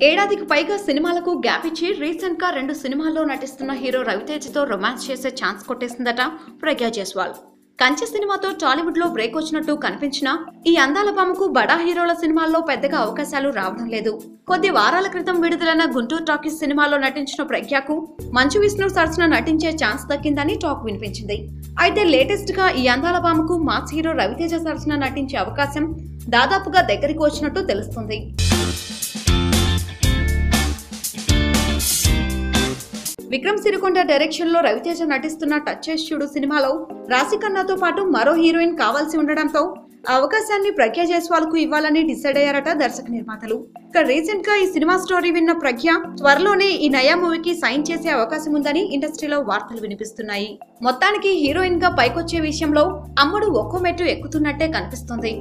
ఏడాదికి పైగా సినిమాలకు గ్యాప్ ఇచ్చి రీసెంట్ గా 2 సినిమాల్లో నటిస్తున్న హీరో రవితేజతో రొమాన్స్ చేసే ఛాన్స్ కొట్టేసిందట ప్రజ్ఞా జైస్వాల్. కంచె సినిమాతో టాలీవుడ్ లో బ్రేక్ వచ్చినట్టు కనిపించినా ఈ అందాల భామకు బడా హీరోల సినిమాల్లో పెద్దగా అవకాశాలు రావడం లేదు. కొద్ది వారాల క్రితం విడుదలైన గుంటూరు టాకీస్ సినిమాలో నటించిన ప్రజ్ఞకు మంచు విష్ణు సరసన నటించే ఛాన్స్ దక్కిందని టాక్ వినిపించింది. అయితే లేటెస్ట్ గా ఈ అందాల భామకు మాస్ హీరో రవితేజ సరసన నటించే అవకాశం దాదాపుగా దగ్గరికి వచ్చినట్టు తెలుస్తుంది. విక్రమ్ సిరికొండ డైరెక్షన్ లో రవితేజ నటిస్తున్న టచ్ చేసి చూడు సినిమాలో రాశిఖన్నాతో పాటు మరో హీరోయిన్ కావాల్సి ఉండడంతో ఆ అవకాశాన్ని ప్రజ్ఞా జైస్వాల్ కు ఇవ్వాలని డిసైడ్ అయ్యారట దర్శక నిర్మాతలు. ఇక రీసెంట్ గా ఈ సినిమా స్టోరీ విన్న ప్రజ్ఞ త్వరలోనే ఈ నయా మూవీకి సైన్ చేసే అవకాశం ఉందని ఇండస్ట్రీలో వార్తలు వినిపిస్తున్నాయి. మొత్తానికి హీరోయిన్ గా పైకొచ్చే విషయంలో అమ్మడు ఒక్కో మెట్టు ఎక్కుతున్నట్టే కనిపిస్తుంది.